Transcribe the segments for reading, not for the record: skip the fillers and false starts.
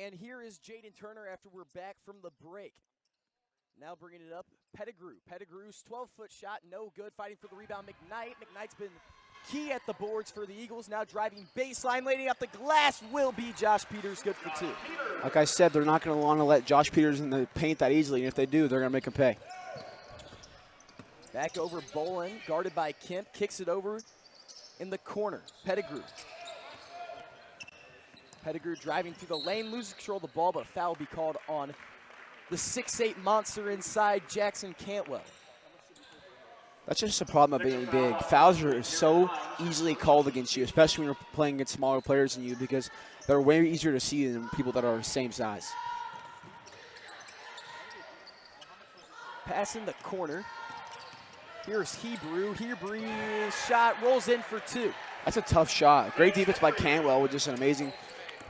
And here is Jaden Turner after we're back from the break. Now bringing it up, Pettigrew. Pettigrew's 12-foot shot, no good. Fighting for the rebound, McKnight. McKnight's been key at the boards for the Eagles. Now driving baseline, laying out the glass will be Josh Peters, good for two. Like I said, they're not going to want to let Josh Peters in the paint that easily, and if they do, they're going to make him pay. Back over Bolin, guarded by Kemp, kicks it over in the corner. Pettigrew. Pettigrew driving through the lane, loses control of the ball, but a foul will be called on the 6'8 monster inside, Jackson Cantwell. That's just a problem of being big. Fouls are so easily called against you, especially when you're playing against smaller players than you, because they're way easier to see than people that are the same size. Pass in the corner. Here's Hebrew. Hebrew's shot rolls in for two. That's a tough shot. Great defense by Cantwell with just an amazing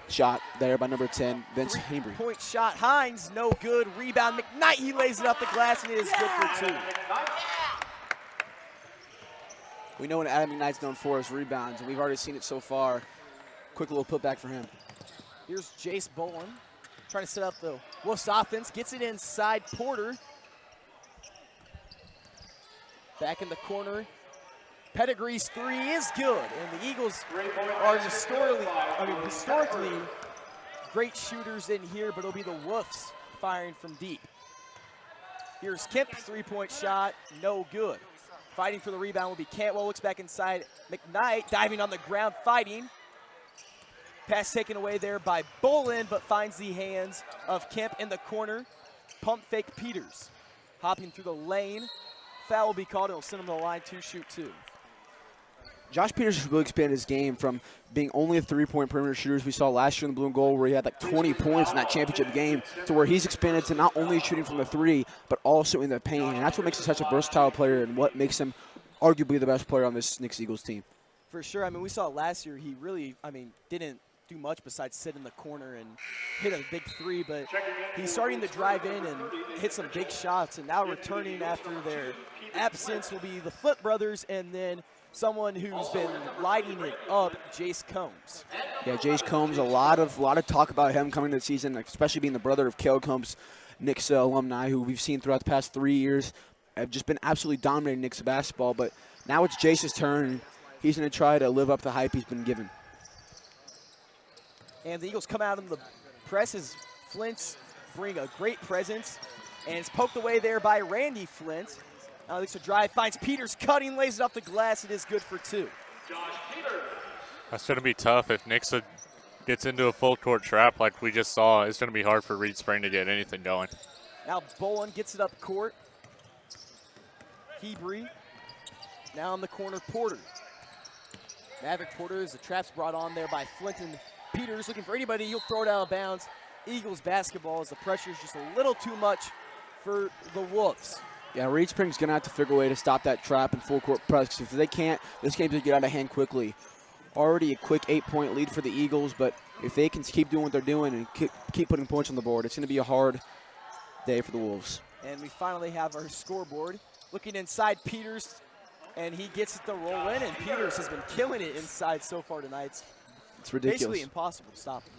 shot there by number 10, Vince Hebrew. Point shot, Hines, no good. Rebound, McKnight, he lays it off the glass, and it is good for two. We know what Adam McKnight's known for is rebounds, and we've already seen it so far. Quick little putback for him. Here's Jace Bolin trying to set up the Wolves offense, gets it inside Porter. Back in the corner. Pettigrew's three is good, and the Eagles are historically great shooters in here, but it'll be the Wolves firing from deep. Here's Kemp's three-point shot, no good. Fighting for the rebound will be Cantwell, looks back inside. McKnight diving on the ground, fighting. Pass taken away there by Bolin, but finds the hands of Kemp in the corner. Pump fake Peters. Hopping through the lane. Foul will be called, and it'll send him to the line to shoot two. Josh Peters has really expanded his game from being only a three-point perimeter shooter as we saw last year in the blue and gold, where he had like 20 points in that championship game, to where he's expanded to not only shooting from the three, but also in the paint. And that's what makes him such a versatile player and what makes him arguably the best player on this Knicks Eagles team. For sure. I mean, we saw last year he really, didn't do much besides sit in the corner and hit a big three, but he's starting to drive in and hit some big shots, and now returning after their absence will be the Foot brothers, and then someone who's been lighting it up, Jace Combs. Yeah, Jace Combs, a lot of talk about him coming to the season, especially being the brother of Cale Combs, Nixa alumni, who we've seen throughout the past 3 years have just been absolutely dominating Nixa basketball. But now it's Jace's turn, and he's going to try to live up the hype he's been given. And the Eagles come out in the press as Flints bring a great presence, and it's poked away there by Randy Flint. Now Nixa drive, finds Peters cutting, lays it off the glass. It is good for two. That's going to be tough if Nixa gets into a full court trap like we just saw. It's going to be hard for Reed Spring to get anything going. Now Bolin gets it up court. Hebrew. Now in the corner, Porter. Maverick Porter, as the trap's brought on there by Flint and Peters, looking for anybody. You'll throw it out of bounds. Eagles basketball, as the pressure is just a little too much for the Wolves. Yeah, Reed Spring's going to have to figure a way to stop that trap in full court press. If they can't, this game's going to get out of hand quickly. Already a quick 8-point lead for the Eagles, but if they can keep doing what they're doing and keep putting points on the board, it's going to be a hard day for the Wolves. And we finally have our scoreboard. Looking inside Peters, and he gets it to roll in, and Peters has been killing it inside so far tonight. It's ridiculous. Basically impossible to stop him.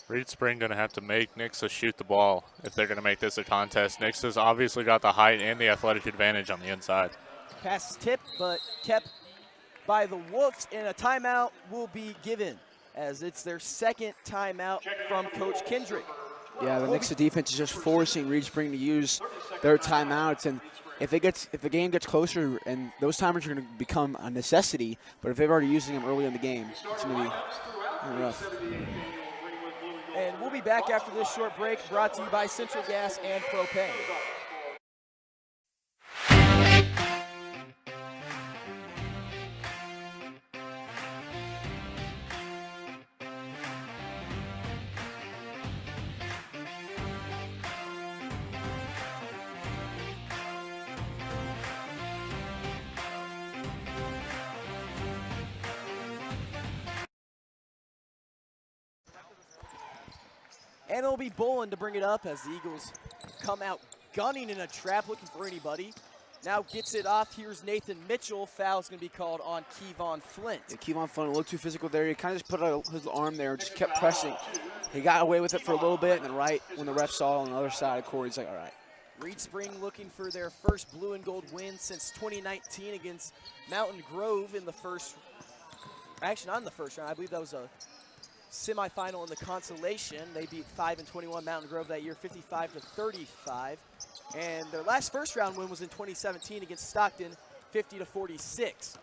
Reed Spring going to have to make Nixa shoot the ball if they're going to make this a contest. Nixa's obviously got the height and the athletic advantage on the inside. Pass is tipped, but kept by the Wolves, and a timeout will be given, as it's their second timeout from Coach Kendrick. Yeah, the Nixa defense is just forcing Reed Spring to use their timeouts, and if the game gets closer, and those timers are going to become a necessity, but if they've already used them early in the game, it's going to be rough. And we'll be back after this short break, brought to you by Central Gas and Propane. And it'll be Bolin to bring it up as the Eagles come out gunning in a trap, looking for anybody. Now gets it off. Here's Nathan Mitchell. Foul's going to be called on Kevon Flint. Yeah, Kevon Flint a little too physical there. He kind of just put out his arm there and just kept pressing. He got away with it for a little bit, and then right when the ref saw on the other side of the court, he's like, all right. Reed Spring looking for their first blue and gold win since 2019 against Mountain Grove in the first, actually not in the first round. I believe that was a semifinal in the consolation. They beat 5-21 Mountain Grove that year, 55-35. And their last first round win was in 2017 against Stockton, 50-46.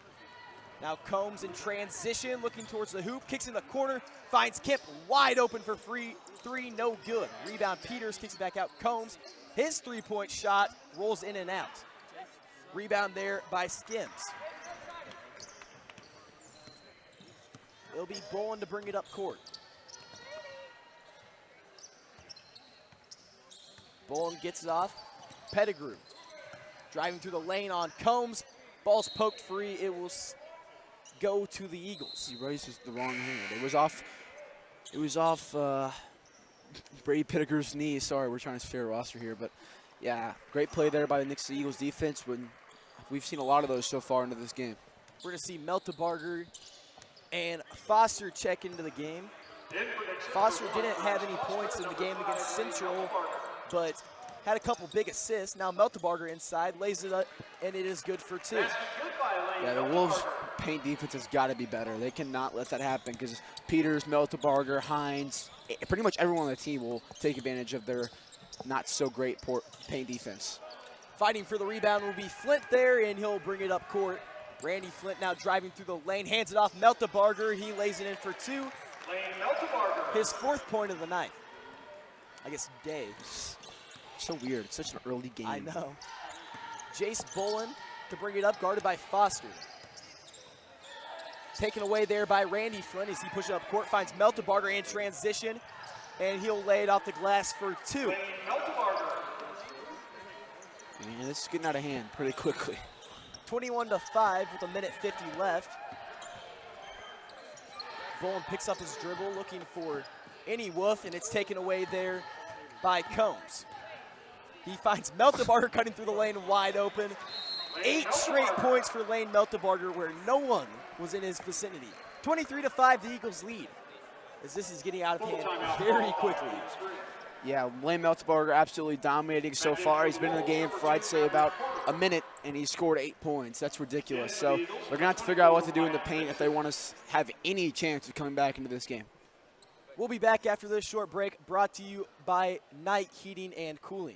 Now Combs in transition, looking towards the hoop, kicks in the corner, finds Kemp wide open for free three, no good. Rebound Peters, kicks it back out. Combs, his three-point shot rolls in and out. Rebound there by Skims. It'll be Bolin to bring it up court. Bolin gets it off. Pettigrew driving through the lane on Combs. Ball's poked free. It will go to the Eagles. He raises the wrong hand. It was off Brady Pettigrew's knee. Sorry, we're trying to fair roster here, but yeah, great play there by the Nixa Eagles defense. When we've seen a lot of those so far into this game. We're going to see Meltebarger and Foster check into the game. Foster didn't have any points in the game against Central, but had a couple big assists. Now Meltebarger inside, lays it up, and it is good for two. Yeah, the Wolves' paint defense has got to be better. They cannot let that happen because Peters, Meltebarger, Hines, pretty much everyone on the team will take advantage of their not so great paint defense. Fighting for the rebound will be Flint there, and he'll bring it up court. Randy Flint now driving through the lane, hands it off Meltebarger. He lays it in for two. His fourth point of the night. I guess day. So weird. It's such an early game. I know. Jace Bolin to bring it up, guarded by Foster. Taken away there by Randy Flint as he pushes up court, finds Meltebarger in transition, and he'll lay it off the glass for two. Man, this is getting out of hand pretty quickly. 21-5 with a minute 50 left. Bolin picks up his dribble, looking for any woof, and it's taken away there by Combs. He finds Meltebarger cutting through the lane wide open. 8 straight points for Lane Meltebarger where no one was in his vicinity. 23-5, the Eagles lead, as this is getting out of hand very quickly. Yeah, Lane Meltebarger absolutely dominating so far. He's been in the game for, I'd say, about a minute, and he scored 8 points. That's ridiculous. So they're going to have to figure out what to do in the paint if they want to have any chance of coming back into this game. We'll be back after this short break, brought to you by Night Heating and Cooling.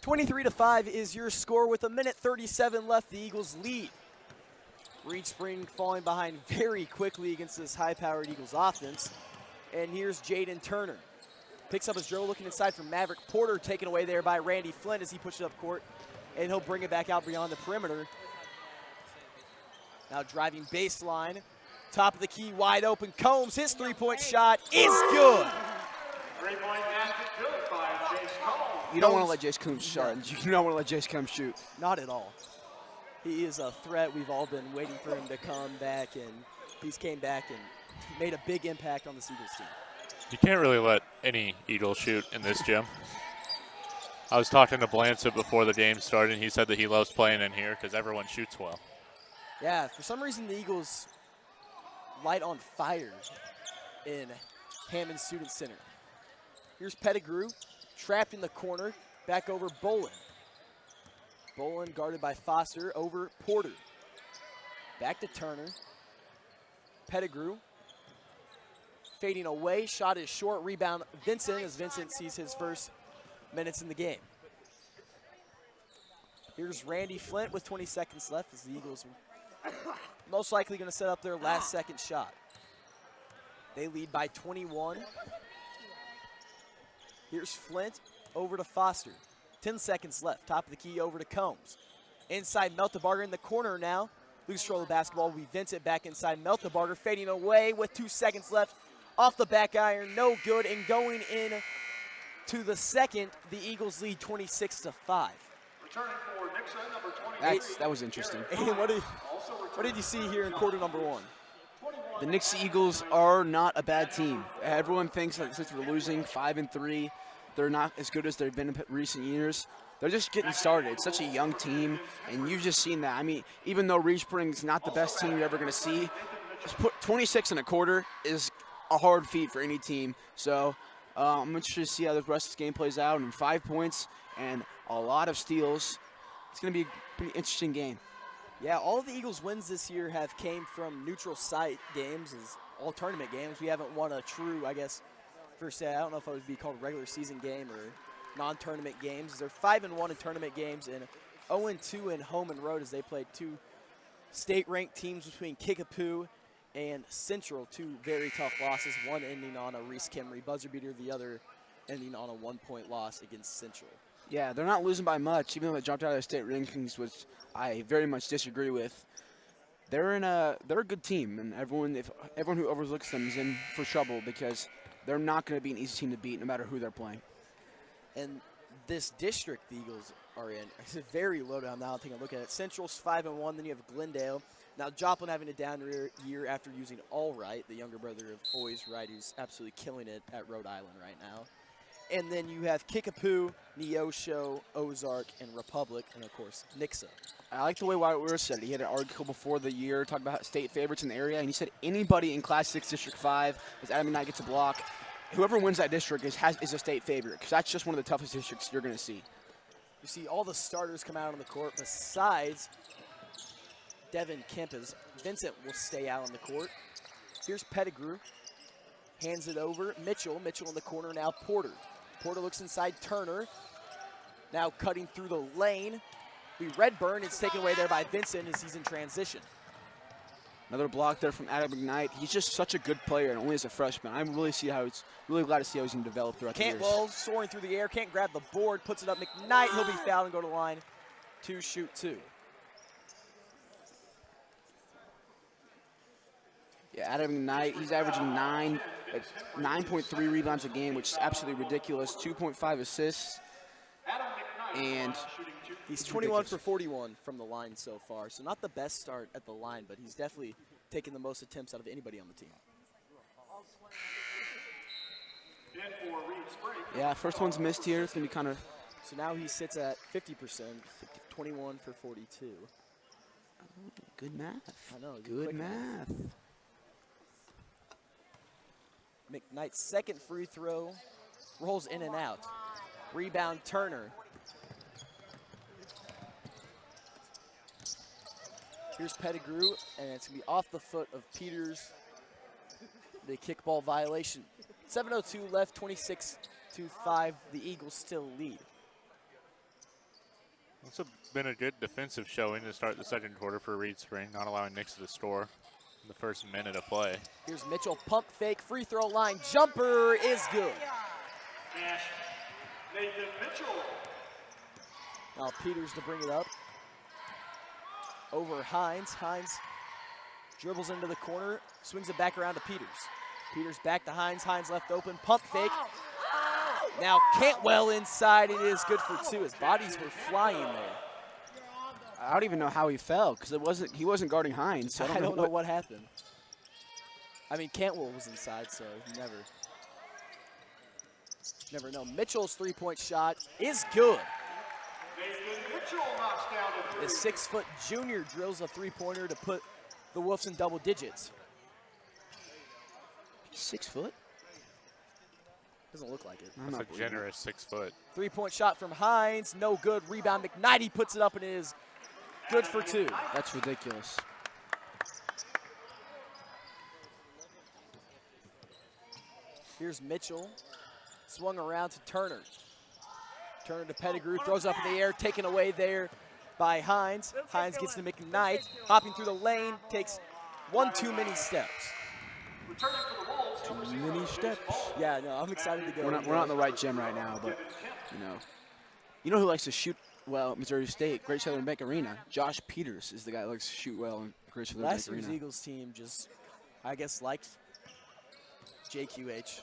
(23-5) is your score with a minute 37 left. The Eagles lead. Reed Spring falling behind very quickly against this high-powered Eagles offense. And here's Jaden Turner. Picks up his dribble, looking inside for Maverick Porter, taken away there by Randy Flint as he pushes up court. And he'll bring it back out beyond the perimeter. Now driving baseline. Top of the key, wide open. Combs, his three-point shot is good. Three-point basket good by Jace Combs. You don't want to let Jace Combs shoot. You don't want to let Jace Combs shoot. Not at all. He is a threat. We've all been waiting for him to come back, and he's came back and made a big impact on the Eagles team. You can't really let any Eagle shoot in this gym. I was talking to Blancett before the game started, and he said that he loves playing in here because everyone shoots well. Yeah, for some reason the Eagles light on fire in Hammond Student Center. Here's Pettigrew, trapped in the corner, back over Bolin. Bolin guarded by Foster over Porter. Back to Turner. Pettigrew fading away. Shot is short. Rebound Vincent as Vincent sees his first minutes in the game. Here's Randy Flint with 20 seconds left as the Eagles are most likely going to set up their last second shot. They lead by 21. Here's Flint over to Foster. 10 seconds left. Top of the key over to Combs. Inside Meltebarger in the corner now. Loose control of the basketball. We Vincent back inside Meltebarger fading away with 2 seconds left. Off the back iron, no good. And going in to the second, the Eagles lead 26-5. Returning for Nixa, number 28. That was interesting. And what did you see here in quarter number 1? The Nixa Eagles are not a bad team. Everyone thinks that since we're losing 5-3, they're not as good as they've been in recent years. They're just getting started. It's such a young team, and you've just seen that. I mean, even though Respring's not the best team you're ever going to see, just put 26 in a quarter is a hard feat for any team. So I'm interested to see how the rest of this game plays out. And 5 points and a lot of steals. It's going to be a pretty interesting game. Yeah, all of the Eagles' wins this year have came from neutral site games, as all tournament games. We haven't won a true, I guess, first say, I don't know if it would be called a regular season game or non-tournament games. They're 5-1 in tournament games and 0-2 in home and road as they played 2 state-ranked teams between Kickapoo and Central. 2 very tough losses, one ending on a Reese Kimry buzzer beater, the other ending on a 1-point loss against Central. Yeah, they're not losing by much, even though they dropped out of the state rankings, which I very much disagree with. They're a good team, and everyone who overlooks them is in for trouble because they're not going to be an easy team to beat no matter who they're playing. And this district the Eagles are in, it's very low down now. Taking a look at it. Central's 5-1, then you have Glendale. Now Joplin having a down year after using Allright, the younger brother of Always Right, who's absolutely killing it at Rhode Island right now. And then you have Kickapoo, Neosho, Ozark, and Republic, and of course, Nixa. I like the way Wyatt Weir said it. He had an article before the year talking about state favorites in the area, and he said anybody in Class 6 District 5, as Adam McKnight gets a block, whoever wins that district is a state favorite, because that's just one of the toughest districts you're going to see. You see all the starters come out on the court besides Devin Kempis. Vincent will stay out on the court. Here's Pettigrew. Hands it over. Mitchell in the corner now. Porter looks inside Turner. Now cutting through the lane. Redburn. It's taken away there by Vincent as he's in transition. Another block there from Adam McKnight. He's just such a good player, and only as a freshman. I'm really glad to see how he's going to develop throughout the years. Cantwell soaring through the air. Can't grab the board. Puts it up. McKnight. He'll be fouled and go to the line to shoot 2. Yeah, Adam McKnight, he's averaging 9.3 rebounds a game, which is absolutely ridiculous. 2.5 assists. And he's 21 for 41 from the line so far. So not the best start at the line, but he's definitely taken the most attempts out of anybody on the team. Yeah, first one's missed here. It's going to be kind of... So now he sits at 50%, 21 for 42. Good math. I know. Good math. McKnight's second free throw rolls in and out. Rebound Turner. Here's Pettigrew, and it's going to be off the foot of Peters. The kickball violation. 7:02 left, 26-5. The Eagles still lead. It's been a good defensive showing to start the second quarter for Reed Spring, not allowing Nixa to score in the first minute of play. Here's Mitchell, pump fake, free throw line, jumper is good. Nathan Mitchell. Now Peters to bring it up. Over Hines. Hines dribbles into the corner, swings it back around to Peters. Peters back to Hines. Hines left open, pump fake. Now Cantwell inside, it is good for 2. His bodies were flying there. I don't even know how he fell because he wasn't guarding Hines. So I don't know what happened. I mean, Cantwell was inside, so you never know. Mitchell's 3-point shot is good. Nathan Mitchell knocks down the 3. The 6-foot junior drills a 3-pointer to put the Wolves in double digits. 6 foot? Doesn't look like it. That's a generous 6 foot. 3-point shot from Hines, no good. Rebound McKnight, he puts it up and it is good for 2. That's ridiculous. Here's Mitchell. Swung around to Turner. Turner to Pettigrew, throws up in the air, taken away there by Hines. Hines gets to McKnight, hopping through the lane, takes one too many steps. Too many steps. Yeah, no, I'm excited to go. We're not in the right gym right now, but you know who likes to shoot well at Missouri State? Great Southern Bank Arena. Josh Peters is the guy that likes to shoot well in Great Southern Bank Last year's Arena. Eagles team just, I guess, liked JQH.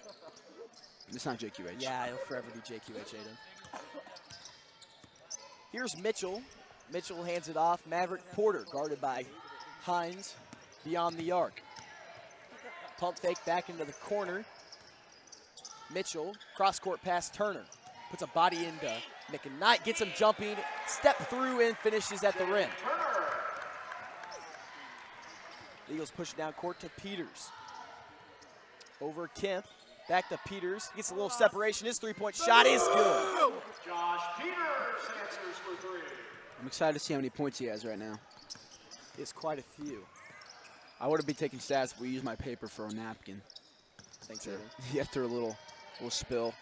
It's not JQH. Yeah, it'll forever be JQH, Aiden. Here's Mitchell. Mitchell hands it off. Maverick Porter guarded by Hines beyond the arc. Pump fake back into the corner. Mitchell, cross-court pass Turner. Puts a body into McKnight, gets him jumping, step through and finishes at the rim. The Eagles push it down court to Peters. Over Kemp, back to Peters. Gets a little separation. His three-point shot is good. Josh Peters answers for three. I'm excited to see how many points he has right now. It's quite a few. I would have been taking stats if we used my paper for a napkin. Thanks, Aiden. Yeah, through a little spill.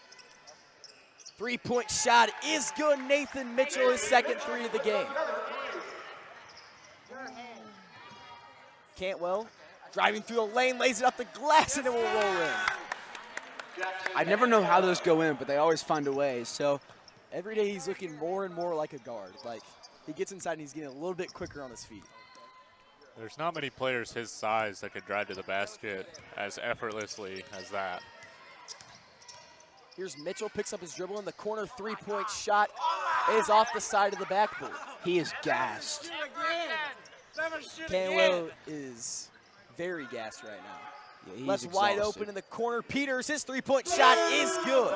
Three-point shot is good. Nathan Mitchell, his second three of the game. Cantwell driving through the lane, lays it up the glass, and it will roll in. I never know how those go in, but they always find a way. So Every day he's looking more and more like a guard. Like, he gets inside and he's getting a little bit quicker on his feet. There's not many players his size that could drive to the basket as effortlessly as that. Here's Mitchell, picks up his dribble in the corner. Three-point shot is off the side of the backboard. he is gassed. Cantwell is very gassed right now. Yeah, he's Left exhausted. wide open in the corner. Peters, his three-point shot is good.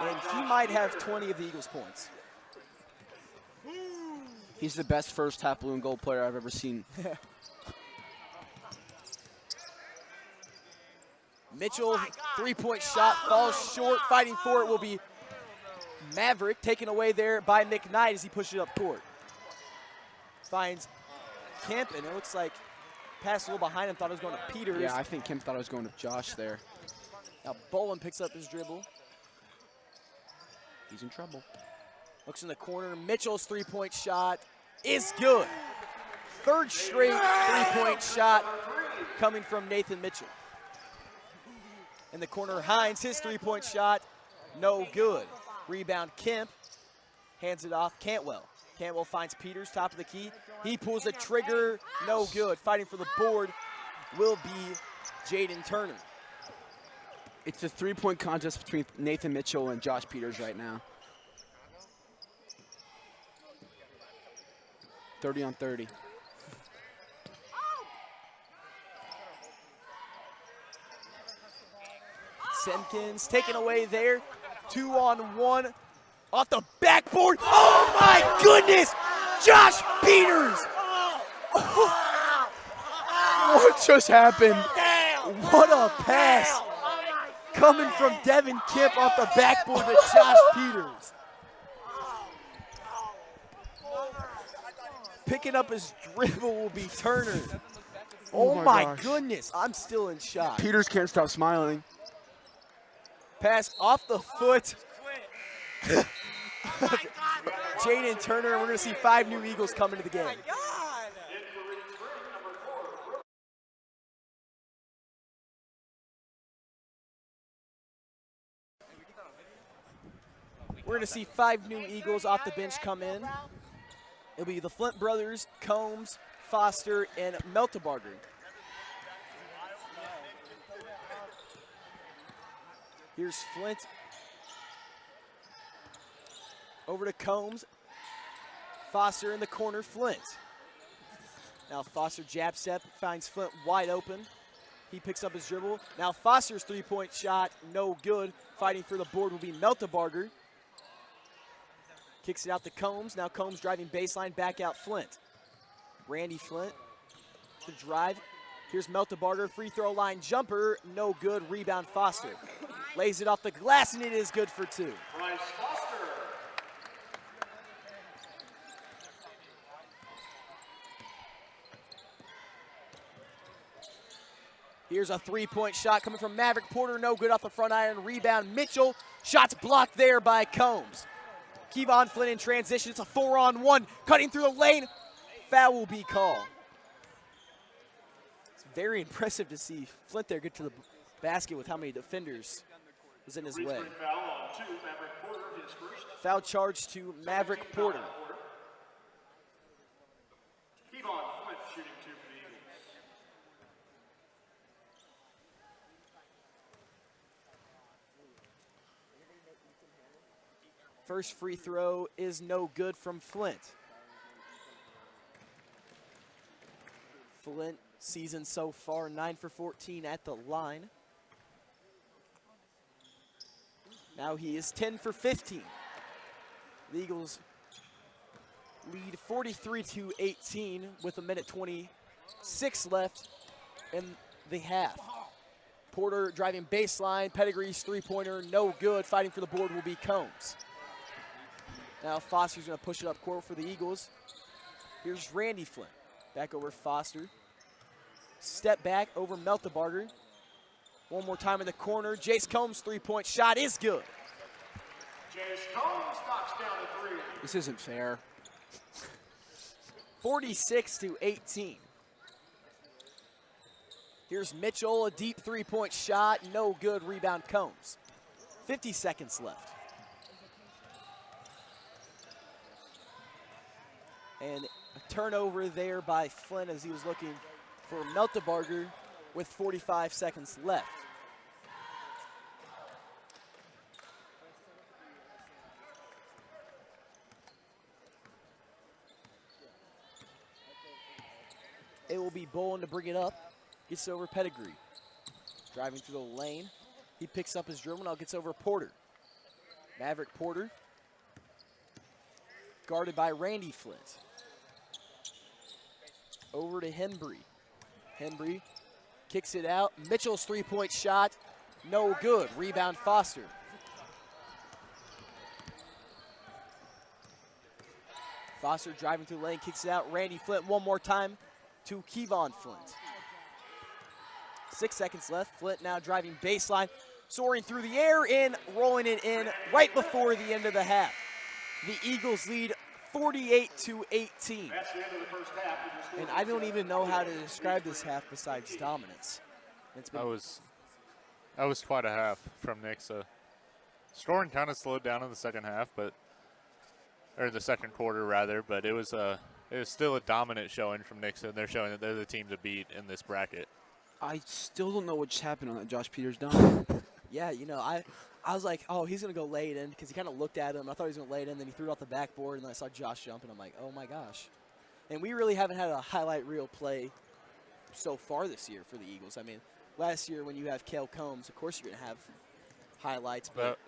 And he might have 20 of the Eagles' points. He's the best first half blue and gold player I've ever seen. Mitchell, three-point shot, falls short. Fighting for it will be Maverick, taken away there by McKnight as he pushes it up court. Finds Kemp, and it looks like passed a little behind him, thought it was going to Peters. Yeah, I think Kim thought I was going to Josh there. Now Bolin picks up his dribble. He's in trouble. Looks in the corner. Mitchell's three-point shot is good. Third straight three-point shot coming from Nathan Mitchell. In the corner, Hines, his three-point shot, no good. Rebound, Kemp, hands it off, Cantwell. Cantwell finds Peters, top of the key. He pulls a trigger, no good. Fighting for the board will be Jaden Turner. It's a three-point contest between Nathan Mitchell and Josh Peters right now. 30 on 30. Simpkins taken away there. 2-on-1 off the backboard. Oh my goodness! Josh Peters! What just happened? What a pass! Coming from Devin Kemp off the backboard to Josh Peters. Picking up his dribble will be Turner. Oh my my gosh. goodness, I'm still in shock. Peters can't stop smiling. Pass off the foot. Jaden Turner, and we're going to see 5 new Eagles come into the game. We're going to see 5 new Eagles off the bench come in. It'll be the Flint brothers, Combs, Foster, and Meltebarger. Here's Flint. Over to Combs. Foster in the corner, Flint. Now Foster jab step, finds Flint wide open. He picks up his dribble. Now Foster's three-point shot, no good. Fighting for the board will be Meltebarger. Kicks it out to Combs. Now Combs driving baseline, back out Flint. Randy Flint, the drive. Here's Meltebarger, free throw line jumper, no good. Rebound Foster. Lays it off the glass, and it is good for 2. Bryce Foster. Here's a three-point shot coming from Maverick Porter. No good off the front iron. Rebound, Mitchell. Shots blocked there by Combs. Kevon Flynn in transition. It's a 4-on-1. Cutting through the lane. Foul will be called. It's very impressive to see Flint there get to the basket with how many defenders was in his way. Foul on 2, Maverick Porter, his first. Foul charge to Maverick Porter. Kevon Flint shooting 2 for the Eagles. First free throw is no good from Flint. Flint season so far 9 for 14 at the line. Now he is 10 for 15. The Eagles lead 43-18 with a minute 26 left in the half. Porter driving baseline, Pettigree's three-pointer, no good. Fighting for the board will be Combs. Now Foster's gonna push it up court for the Eagles. Here's Randy Flint, back over Foster. Step back over Meltebarger. One more time in the corner. Jace Combs' three-point shot is good. Jace Combs knocks down a 3. This isn't fair. 46-18. Here's Mitchell, a deep three-point shot, no good. Rebound Combs. 50 seconds left. And a turnover there by Flynn as he was looking for Meltebarger with 45 seconds left. It will be Bolin to bring it up. Gets over Pettigrew. Driving through the lane. He picks up his dribble, now gets over Porter. Maverick Porter. Guarded by Randy Flint. Over to Henry. Henry kicks it out. Mitchell's three-point shot, no good. Rebound Foster. Foster driving through the lane, kicks it out. Randy Flint one more time to Kevon Flint. 6 seconds left. Flint now driving baseline, soaring through the air and rolling it in right before the end of the half. The Eagles lead 48-18. That's the end of the first half. And I don't even know how to describe this half besides dominance. It's been That was quite a half from Nixa. Scoring kind of slowed down in the second half, or the second quarter rather, but it was still a dominant showing from Nixa, and they're showing that they're the team to beat in this bracket. I still don't know what just happened on that Josh Peters dunk. Yeah, you know, I was like, oh, he's going to go lay it in because he kind of looked at him. I thought he was going to lay it in. Then he threw it off the backboard, and then I saw Josh jump, and I'm like, oh, my gosh. And we really haven't had a highlight reel play so far this year for the Eagles. I mean, last year when you have Cale Combs, of course you're going to have highlights. But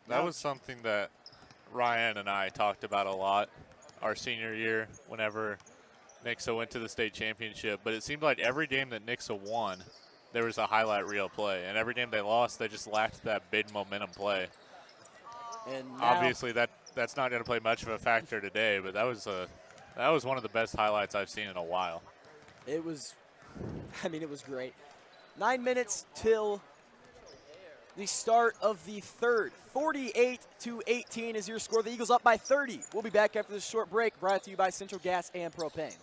that was something that Ryan and I talked about a lot our senior year whenever Nixa went to the state championship. But it seemed like every game that Nixa won, there was a highlight reel play. And every game they lost, they just lacked that big momentum play. And obviously that's not going to play much of a factor today, but that was one of the best highlights I've seen in a while. It was, I mean, it was great. 9 minutes till the start of the third. 48-18 is your score. The Eagles up by 30. We'll be back after this short break, brought to you by Central Gas and Propane.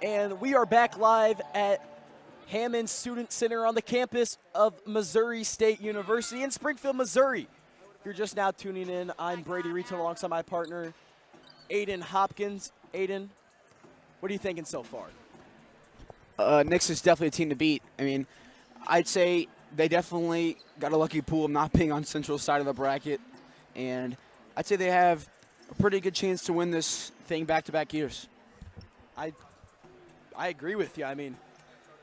And we are back live at Hammond Student Center on the campus of Missouri State University in Springfield, Missouri. If you're just now tuning in, I'm Brady Retail alongside my partner, Aiden Hopkins. Aiden, what are you thinking so far? Nixa is definitely a team to beat. I mean, I'd say they definitely got a lucky pool of not being on central side of the bracket, and I'd say they have a pretty good chance to win this thing back-to-back years. I agree with you. I mean,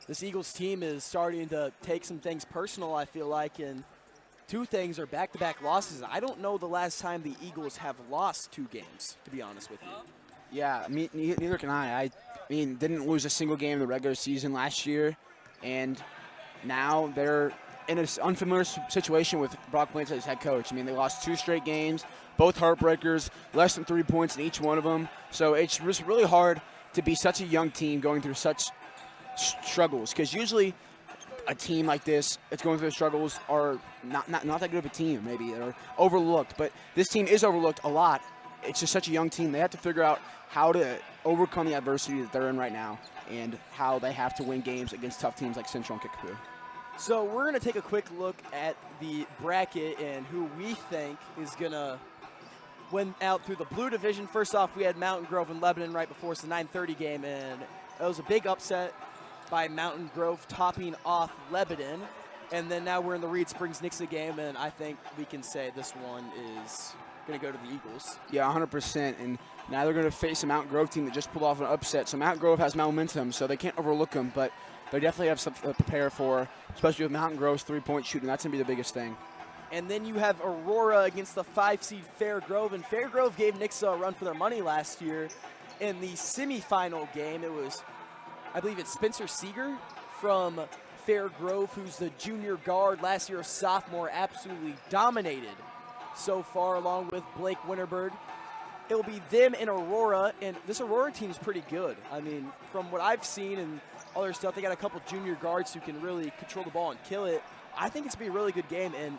this Eagles team is starting to take some things personal, I feel like, and two things are back-to-back losses. I don't know the last time the Eagles have lost 2 games, to be honest with you. Yeah, neither can I. I mean, didn't lose a single game in the regular season last year, and now they're in an unfamiliar situation with Brock Blanchett as head coach. I mean, they lost 2 straight games, both heartbreakers, less than 3 points in each one of them. So it's just really hard to be such a young team going through such struggles, because usually a team like this that's going through the struggles are not that good of a team, maybe, or overlooked. But this team is overlooked a lot. It's just such a young team. They have to figure out how to overcome the adversity that they're in right now and how they have to win games against tough teams like Central and Kickapoo. So we're going to take a quick look at the bracket and who we think is going to win out through the blue division. First off, we had Mountain Grove and Lebanon right before us, the 9:30 game, and it was a big upset by Mountain Grove topping off Lebanon. And then now we're in the Reed Springs Nixa game, and I think we can say this one is going to go to the Eagles. Yeah, 100%. And now they're going to face a Mountain Grove team that just pulled off an upset. So Mountain Grove has momentum, so they can't overlook them, but they definitely have something to prepare for, especially with Mountain Grove's 3-point shooting. That's going to be the biggest thing. And then you have Aurora against the 5-seed Fairgrove, and Fairgrove gave Nixa a run for their money last year. In the semifinal game, it was, I believe it's Spencer Seeger from Fairgrove, who's the junior guard, last year a sophomore, absolutely dominated so far, along with Blake Winterberg. It will be them and Aurora, and this Aurora team is pretty good. I mean, from what I've seen and other stuff, they got a couple junior guards who can really control the ball and kill it. I think it's going to be a really good game, and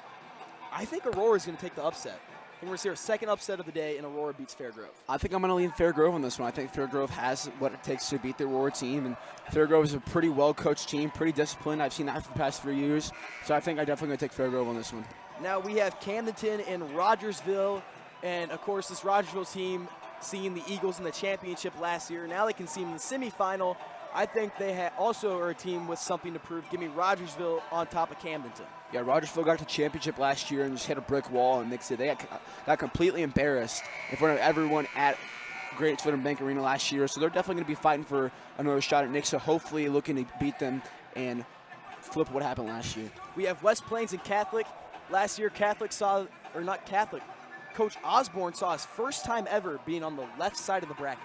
I think Aurora is going to take the upset. I think we're going to see our second upset of the day, and Aurora beats Fairgrove. I think I'm going to lean Fairgrove on this one. I think Fairgrove has what it takes to beat the Aurora team, and Fairgrove is a pretty well-coached team, pretty disciplined. I've seen that for the past 3 years, so I think I'm definitely going to take Fairgrove on this one. Now we have Camdenton and Rogersville, and of course this Rogersville team seeing the Eagles in the championship last year. Now they can see them in the semifinal. I think they also are a team with something to prove. Give me Rogersville on top of Camdenton. Yeah, Rogersville got to the championship last year and just hit a brick wall in Nixa. They got completely embarrassed in front of everyone at Great Twitter Bank Arena last year. So they're definitely going to be fighting for another shot at Nixa, hopefully looking to beat them and flip what happened last year. We have West Plains and Catholic. Last year, Coach Osborne saw his first time ever being on the left side of the bracket.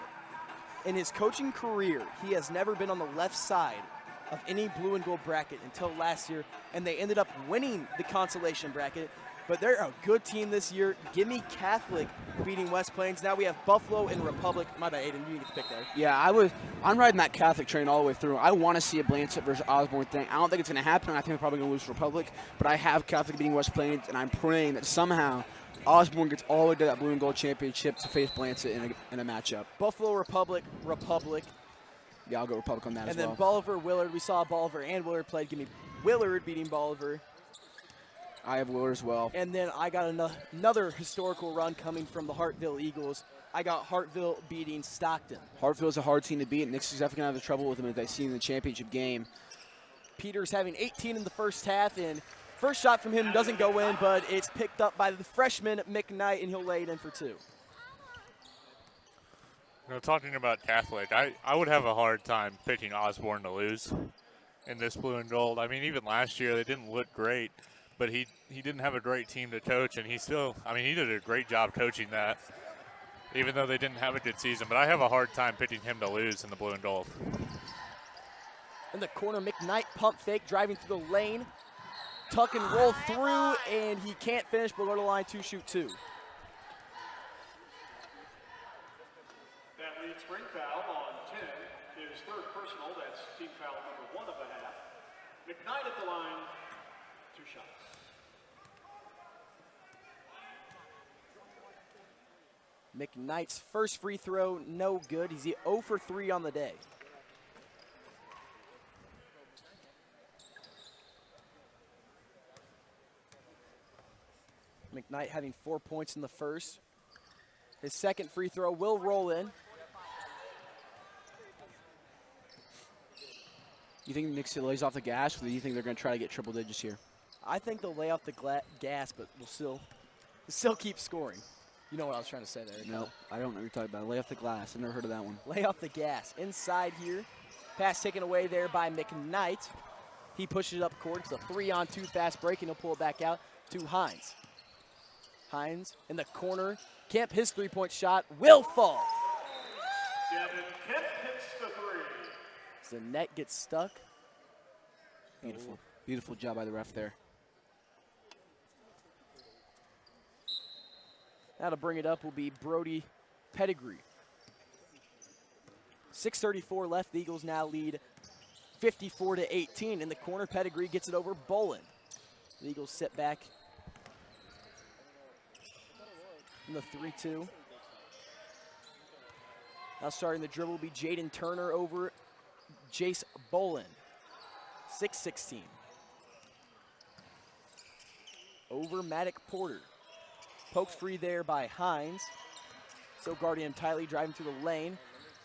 In his coaching career, he has never been on the left side of any blue and gold bracket until last year, and they ended up winning the consolation bracket. But they're a good team this year. Give me Catholic beating West Plains. Now we have Buffalo and Republic. My bad, Aiden, you get to pick there. Yeah, I'm riding that Catholic train all the way through. I want to see a Blanchett versus Osborne thing. I don't think it's going to happen. I think they're probably going to lose to Republic. But I have Catholic beating West Plains, and I'm praying that somehow Osborne gets all the way to that blue and gold championship to face Blanchett in a matchup. Buffalo, Republic. Yeah, I'll go Republic on that as well. And then Bolivar, Willard. We saw Bolivar and Willard played. Give me Willard beating Bolivar. I have Willard as well. And then I got another historical run coming from the Hartville Eagles. I got Hartville beating Stockton. Hartville's a hard team to beat. Nick's definitely going to have trouble with them as they see in the championship game. Peters having 18 in the first half, and first shot from him doesn't go in, but it's picked up by the freshman McKnight, and he'll lay it in for 2. You know, talking about Catholic, I would have a hard time picking Osborne to lose in this blue and gold. I mean, even last year they didn't look great, but he didn't have a great team to coach, and he did a great job coaching that, even though they didn't have a good season. But I have a hard time picking him to lose in the blue and gold. In the corner, McKnight pump fake, driving through the lane. Tuck and roll through, and he can't finish below the line, 2 shoot 2. That lead spring foul on 10 is third personal. That's team foul number 1 of the half. McKnight at the line, 2 shots. McKnight's first free throw, no good. He's 0 for 3 on the day. McKnight having 4 points in the first. His second free throw will roll in. You think Nixa lays off the gas, or do you think they're going to try to get triple digits here? I think they'll lay off the gas, but we'll still keep scoring. You know what I was trying to say there. No, I don't know what you're talking about. Lay off the glass. I've never heard of that one. Lay off the gas. Inside here. Pass taken away there by McKnight. He pushes it up court. It's a 3-on-2 fast break, and he'll pull it back out to Hines. Hines in the corner. Kemp, his three-point shot will fall. Devin Kemp hits the three. As the net gets stuck. Beautiful. Beautiful job by the ref there. Now to bring it up will be Brody Pettigrew. 6:34 left. The Eagles now lead 54-18. In the corner, Pettigrew gets it over Bolin. The Eagles sit back in the 3-2. Now starting the dribble will be Jaden Turner over Jace Bolin. 6-16. Over Maddox Porter. Poked free there by Hines. So guarding him tightly, driving through the lane.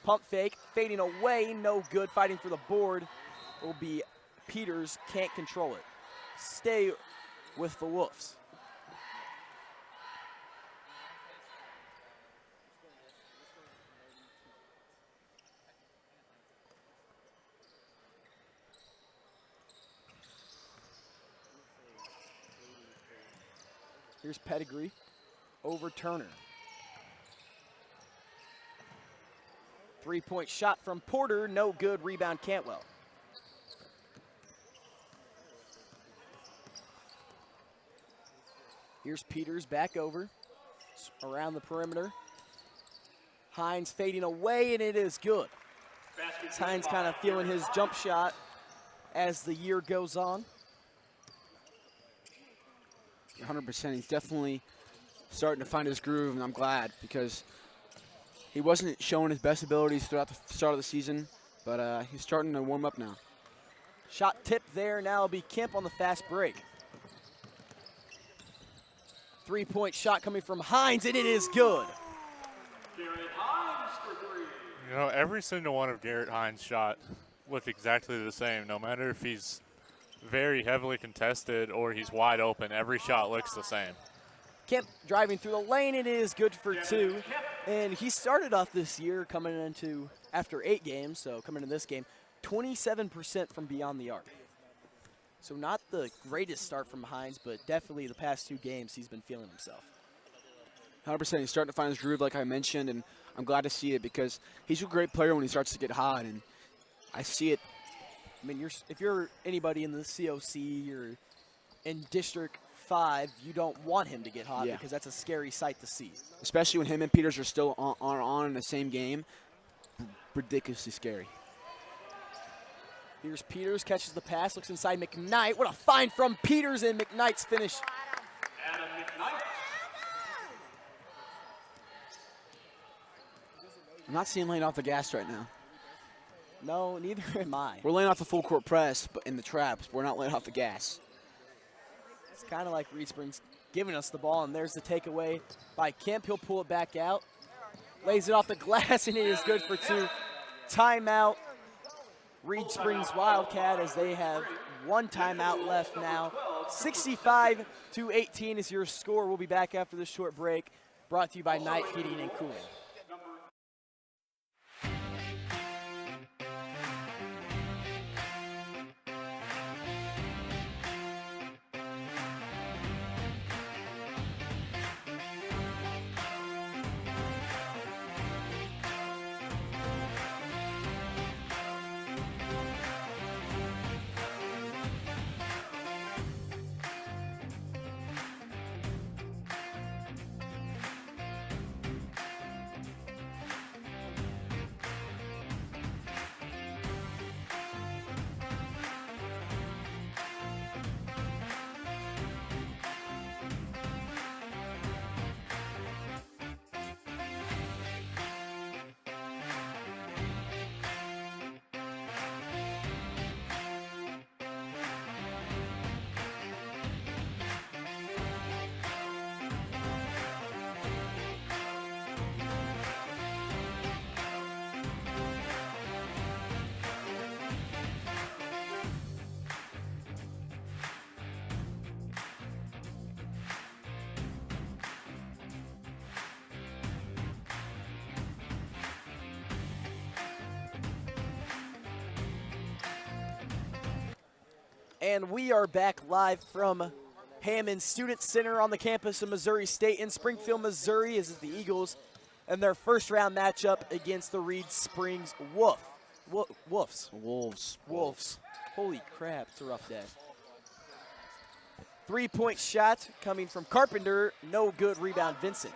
Pump fake, fading away, no good. Fighting for the board will be Peters, can't control it. Stay with the Wolves. Here's Pettigrew over Turner. Three-point shot from Porter, no good. Rebound Cantwell. Here's Peters back over, around the perimeter. Hines fading away, and it is good. Hines kind of feeling his jump shot as the year goes on. 100%. He's definitely starting to find his groove, and I'm glad because he wasn't showing his best abilities throughout the start of the season, but he's starting to warm up now. Shot tip there. Now it'll be Kemp on the fast break. Three-point shot coming from Hines, and it is good. Garrett Hines for three. You know, every single one of Garrett Hines' shot looked exactly the same. No matter if he's very heavily contested or he's wide open, every shot looks the same. Kemp driving through the lane, it is good for two. And he started off this year coming into, after 8 games, so coming into this game, 27% from beyond the arc. So not the greatest start from Hines, but definitely the past 2 games he's been feeling himself. 100%. He's starting to find his groove, like I mentioned, and I'm glad to see it because he's a great player when he starts to get hot, and I see it. I mean, if you're anybody in the COC or in District 5, you don't want him to get hot because that's a scary sight to see. Especially when him and Peters are still on in the same game. Ridiculously scary. Here's Peters, catches the pass, looks inside McKnight. What a find from Peters, and McKnight's finish. Adam McKnight. I'm not seeing laying off the gas right now. No, neither am I. We're laying off the full court press, but in the traps, we're not laying off the gas. It's kind of like Reed Springs giving us the ball, and there's the takeaway by Kemp. He'll pull it back out. Lays it off the glass, and it is good for 2. Timeout. Reed Springs Wildcat, as they have 1 timeout left now. 65-18 is your score. We'll be back after this short break. Brought to you by Night Heating and Cooling. And we are back live from Hammond Student Center on the campus of Missouri State in Springfield, Missouri. This is the Eagles and their first round matchup against the Reed Springs Wolves. Holy crap, it's a rough day. 3-point shot coming from Carpenter. No good. Rebound, Vincent.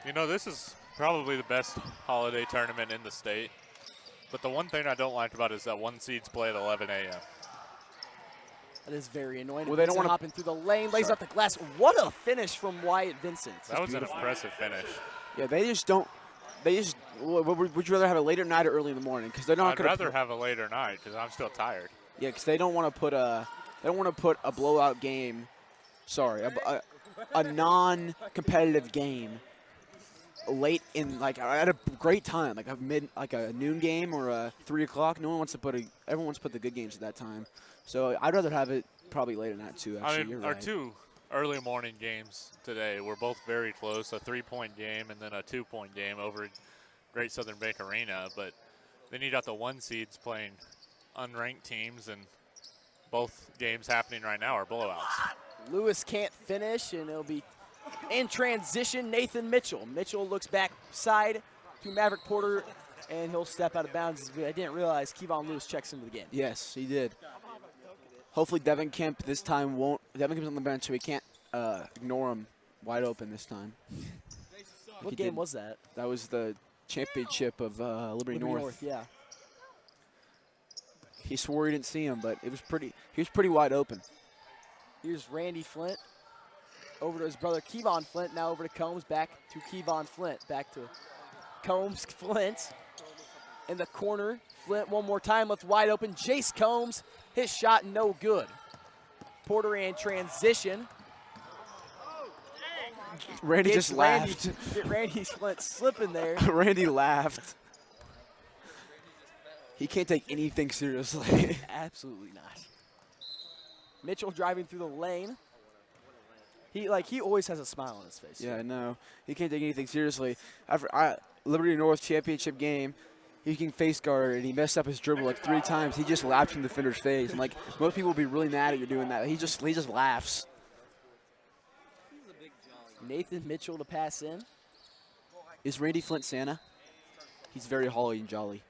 You know, this is probably the best holiday tournament in the state. But the one thing I don't like about it is that one seeds play at 11 a.m. That is very annoying. Well, they don't want to hopping through the lane, lays off the glass. What a finish from Wyatt Vincent. That was an impressive finish. Yeah, they just don't. Would you rather have a later night or early in the morning? Because they're not I'd going to. rather have a later night because I'm still tired. Yeah, because they don't want to put a. They don't want to put a blowout game. Sorry, a non-competitive game late in, like, at a great time, like a noon game or a 3 o'clock. No one wants to put everyone wants to put the good games at that time. So I'd rather have it probably later than that too. Actually, I mean, you're our right. two early morning games today were both very close, a 3-point game and then a 2-point game over Great Southern Bank Arena. But then you got the 1 seeds playing unranked teams, and both games happening right now are blowouts. Lewis can't finish, and it'll be in transition, Nathan Mitchell. Mitchell looks backside to Maverick Porter, and he'll step out of bounds. I didn't realize Kevon Lewis checks into the game. Yes, he did. Hopefully Devin Kemp this time won't. Devin Kemp's on the bench, so we can't ignore him wide open this time. What game was that? That was the championship of Liberty North. Yeah. He swore he didn't see him, but it was pretty. He was pretty wide open. Here's Randy Flint over to his brother Kevon Flint. Now over to Combs. Back to Kevon Flint. Back to Combs. Flint in the corner. Flint one more time. Left wide open. Jace Combs. His shot no good. Porter in transition. Randy just laughed. Randy Flint slipping there. Randy laughed. He can't take anything seriously. Absolutely not. Mitchell driving through the lane. He always has a smile on his face. Yeah, I know. He can't take anything seriously. After Liberty North championship game, he can face guard, and he messed up his dribble like 3 times. He just laughed in the defender's face. And, like, most people would be really mad at you doing that. He just laughs. Nathan Mitchell to pass in. Is Randy Flint Santa? He's very holly and jolly.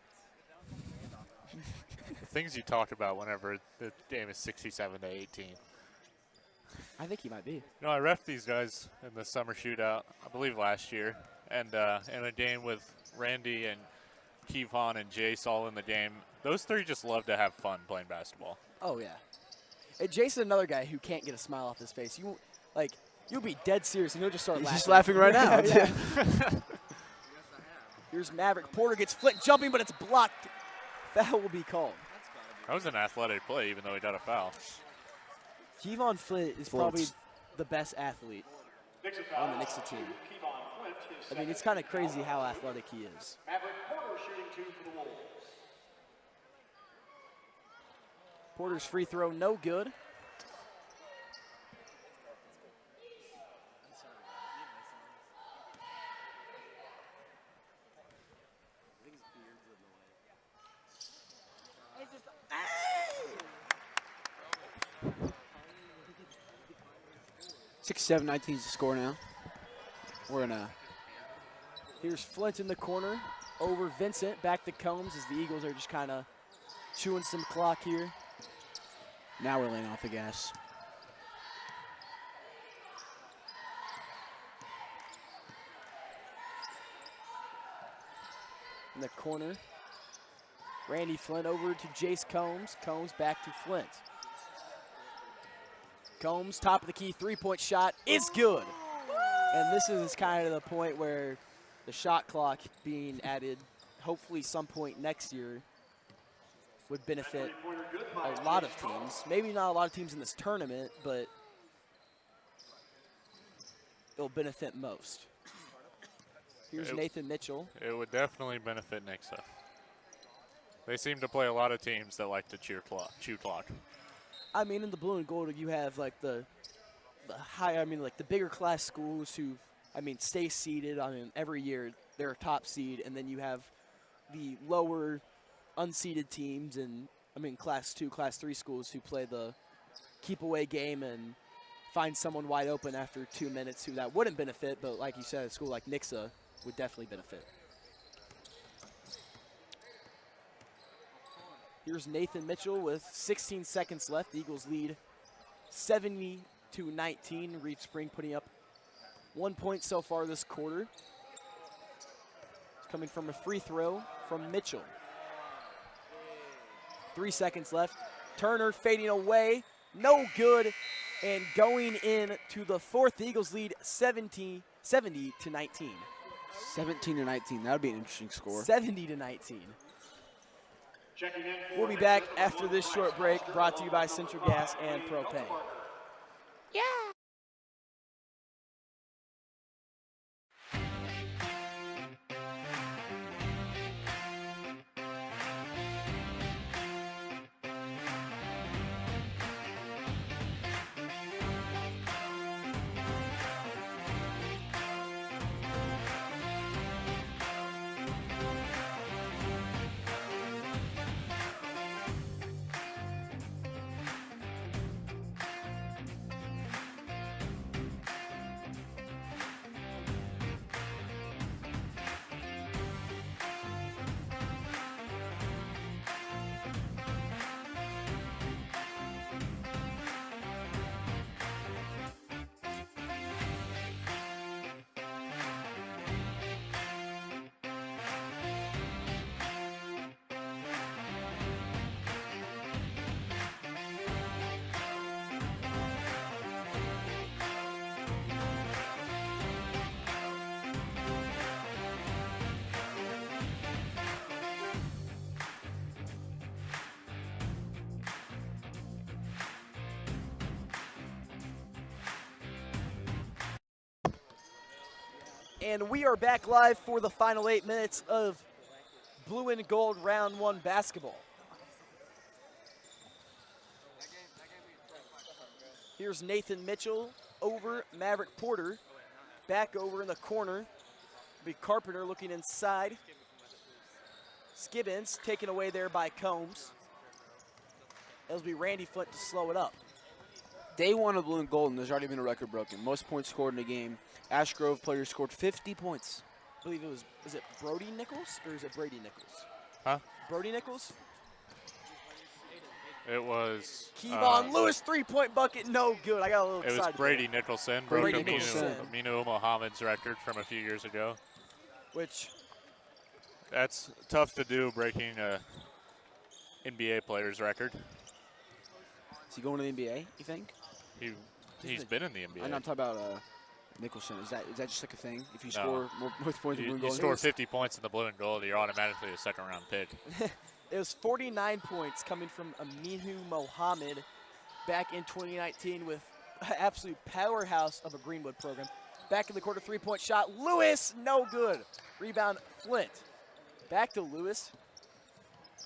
The things you talk about whenever the game is 67-18. I think he might be. You know, I reffed these guys in the summer shootout, I believe last year, and in a game with Randy and Kevon and Jace all in the game. Those 3 just love to have fun playing basketball. Oh yeah. And Jason, another guy who can't get a smile off his face. You'll be dead serious, and he'll just start laughing. He's just laughing right now. Yeah. Here's Maverick Porter, gets Flint jumping, but it's blocked. Foul will be called. That was an athletic play, even though he got a foul. Kevon Flint is probably the best athlete on the Nixa team. I mean, it's kind of crazy how athletic he is. Maverick Porter shooting 2 for the Wolves. Porter's free throw, no good. Six, 7, 19 is the score now. We're in a. Here's Flint in the corner. Over Vincent. Back to Combs as the Eagles are just kind of chewing some clock here. Now we're laying off the gas. In the corner. Randy Flint over to Jace Combs. Combs back to Flint. Combs, top of the key, 3-point shot is good. And this is kind of the point where the shot clock being added, hopefully some point next year, would benefit a lot of teams. Maybe not a lot of teams in this tournament, but it'll benefit most. Here's Nathan Mitchell. It would definitely benefit Nixa. They seem to play a lot of teams that like to chew clock. I mean, in the blue and gold, you have like the bigger class schools who, stay seeded. Every year they're a top seed, and then you have the lower unseeded teams, and I mean, Class 2, Class 3 schools who play the keep away game and find someone wide open after 2 minutes who that wouldn't benefit, but like you said, a school like Nixa would definitely benefit. Here's Nathan Mitchell with 16 seconds left. The Eagles lead 70-19. Reed Spring putting up 1 point so far this quarter. It's coming from a free throw from Mitchell. 3 seconds left. Turner fading away. No good. And going in to the fourth, the Eagles lead 70-19. 17-19. That would be an interesting score. 70-19. We'll be back after this short break, brought to you by Central Gas and Propane. And we are back live for the final 8 minutes of Blue and Gold Round 1 basketball. Here's Nathan Mitchell over Maverick Porter. Back over in the corner. Be Carpenter looking inside. Skibbins taken away there by Combs. It'll be Randy Flint to slow it up. Day one of Blue and Gold, and there's already been a record broken. Most points scored in a game. Ash Grove players scored 50 points. I believe it was it Brody Nichols or is it Brady Nichols? Huh? Brody Nichols? It was Kevon Lewis 3-point bucket, no good. I got a little It was excited. Brady Nicholson, Brady broke Nicholson. Aminu Mohammed's record from a few years ago. Which That's tough to do, breaking a NBA player's record. Is he going to the NBA, you think? He's been in the NBA. I'm not talking about Nicholson. Is that just like a thing? If you No. score more points in Blue and You Gold? score 50 points in the blue and gold, you're automatically a second-round pick. it was 49 points coming from Aminu Mohammed back in 2019 with an absolute powerhouse of a Greenwood program. Back in the quarter, 3-point shot. Lewis, no good. Rebound, Flint. Back to Lewis.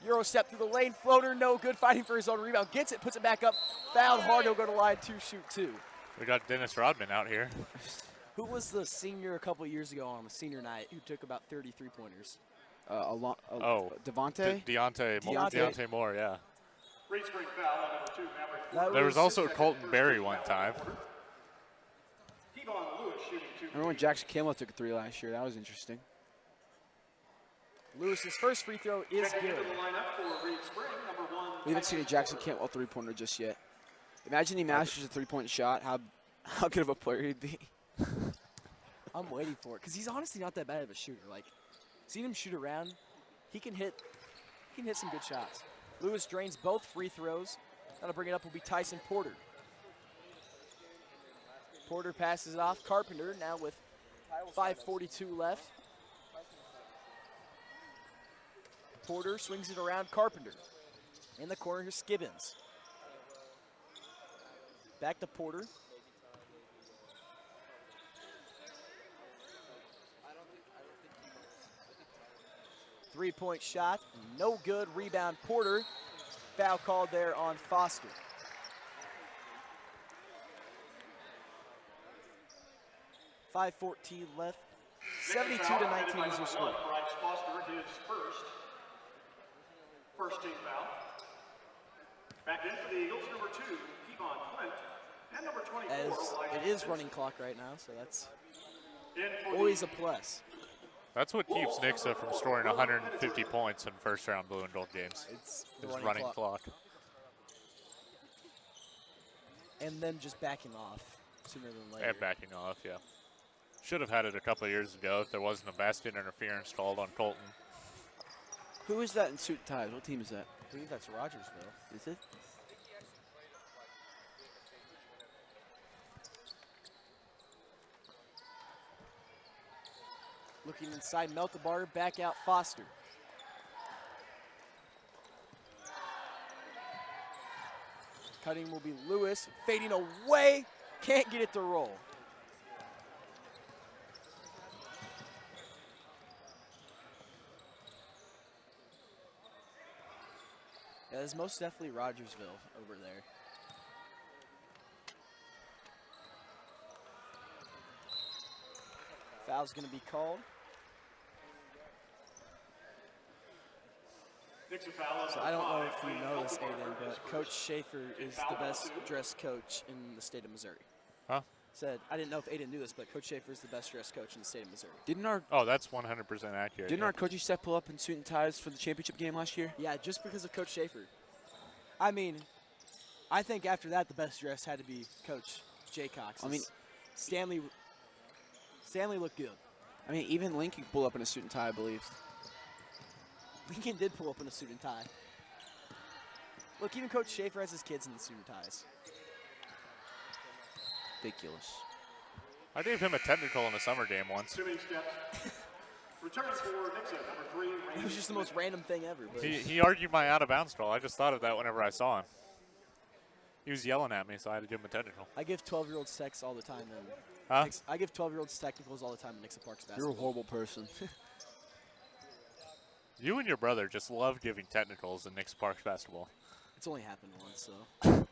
Euro step through the lane, floater, no good. Fighting for his own rebound. Gets it, puts it back up. Fouled hard, he'll go to line 2, shoot 2. We got Dennis Rodman out here. Who was the senior a couple years ago on the senior night who took about 30 three-pointers? Devontae? Deontay Moore, yeah. Reed Spring foul on number 2, Maverick. There was also Colton Berry one time. Kevon Lewis shooting 2. Remember when Jackson Campbell took a 3 last year? That was interesting. Lewis's first free throw is Checking good. into the lineup for Reed Spring, number 1. We haven't seen a Jackson Campbell 3-pointer just yet. Imagine he masters a 3-point shot. How good of a player he'd be. I'm waiting for it because he's honestly not that bad of a shooter. Like, seen him shoot around, he can hit some good shots. Lewis drains both free throws. That'll bring it up will be Tyson Porter. Porter passes it off. Carpenter now with 5:42 left. Porter swings it around. Carpenter in the corner. Here's Skibbins. Back to Porter. Three-point shot, no good. Rebound, Porter. Foul called there on Foster. .5:14 left. 72-19 is your score. Bryce Foster, his first team foul. Back in for the Eagles, number 2, Kevon Flint, and number 24. As it is running clock right now, so that's In for always the a plus. That's what keeps Nixa from scoring 150 points in first-round blue and gold games. It's the Is running clock. And then just backing off sooner than later. And backing off, yeah. Should have had it a couple of years ago if there wasn't a basket interference called on Colton. Who is that in suit and ties? What team is that? I believe that's Rogersville. Is it? Looking inside, melt the bar, back out Foster. Cutting will be Lewis, fading away, can't get it to roll. Yeah, it's most definitely Rogersville over there. Foul's gonna be called. So I don't know if you know this, Aiden, but Coach Schaefer is the best dressed coach in the state of Missouri. Huh? Said, I didn't know if Aiden knew this, but Coach Schaefer is the best dressed coach in the state of Missouri. Oh, that's 100% accurate. Didn't our coaching staff pull up in suit and ties for the championship game last year? Yeah, just because of Coach Schaefer. I mean, I think after that, the best dress had to be Coach Jaycox. I mean, Stanley looked good. I mean, even Lincoln pulled up in a suit and tie, I believe. Lincoln did pull up in a suit and tie. Look, even Coach Schaefer has his kids in the suit and ties. Ridiculous. I gave him a technical in a summer game once. Too many steps. Return for Nixa, number 3. It was just the most random thing ever. But He argued my out-of-bounds call. I just thought of that whenever I saw him. He was yelling at me, so I had to give him a technical. I give 12-year-olds techs all the time. And Huh? I give 12-year-olds technicals all the time in Nixa Parks basketball. You're a horrible person. You and your brother just love giving technicals in Nixa Parks basketball. It's only happened once, so.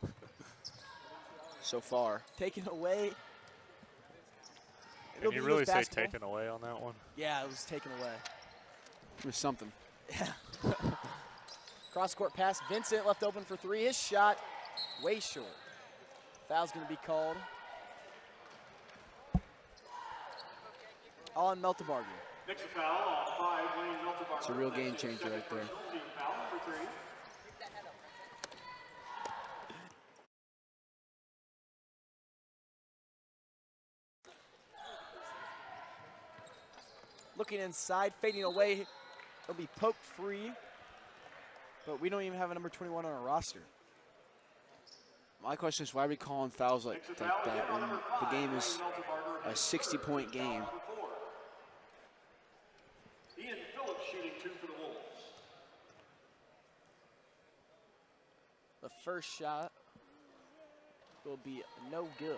So far. Taken away. Can you really say taken away on that one? Yeah, it was taken away. It was something. Yeah. Cross-court pass. Vincent left open for 3. His shot way short. Foul's going to be called on Meltebarger. Nixa foul on 5, Wayne Meltebarger. It's a real game changer right there. Team foul, number 3. Looking inside, fading away. He'll be poked free. But we don't even have a number 21 on our roster. My question is, why are we calling fouls like that when the game is a 60-point game? Ian Phillips shooting 2 for the Wolves. The first shot will be no good.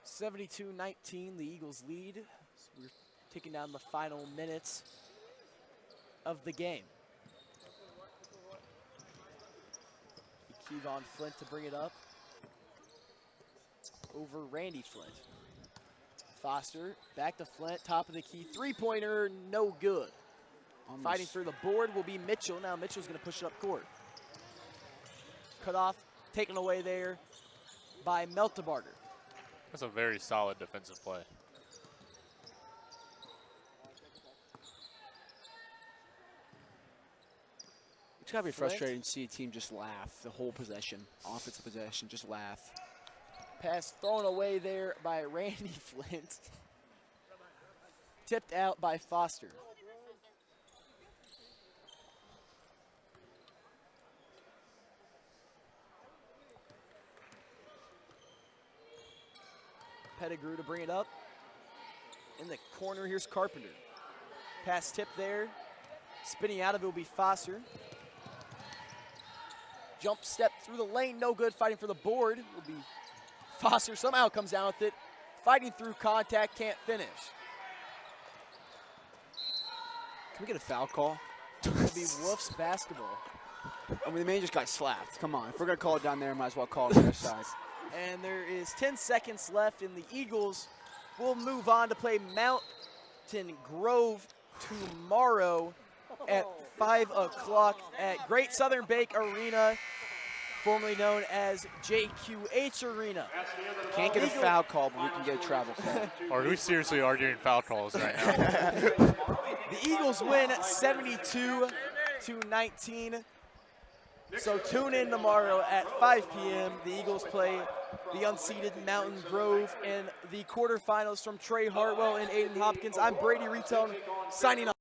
(72-19), the Eagles lead. So we're taking down the final minutes of the game. Kevon Flint to bring it up over Randy Flint. Foster back to Flint, top of the key, three-pointer, no good. Fighting for the board will be Mitchell. Now Mitchell's going to push it up court. Cut off, taken away there by Meltebarger. That's a very solid defensive play. It's got to be frustrating to see a team just laugh the whole possession, offensive possession, just laugh. Pass thrown away there by Randy Flint. Tipped out by Foster. Pettigrew to bring it up. In the corner, here's Carpenter. Pass tip there. Spinning out of it will be Foster. Jump step through the lane, no good. Fighting for the board will be Foster. Somehow comes down with it. Fighting through contact, can't finish. Can we get a foul call? It'll be Wolves basketball. I mean, the man just got slapped. Come on. If we're going to call it down there, might as well call it on their side. And there is 10 seconds left, and the Eagles will move on to play Mount Hampton Grove tomorrow at 5 o'clock at Great Southern Bank Arena, formerly known as JQH Arena. Can't get a foul call, but we can get a travel call. Are we seriously arguing foul calls right now? The Eagles win 72-19. So tune in tomorrow at 5 p.m. The Eagles play the unseeded Mountain Grove in the quarterfinals from Trey Hartwell and Aiden Hopkins. I'm Brady Retone signing off.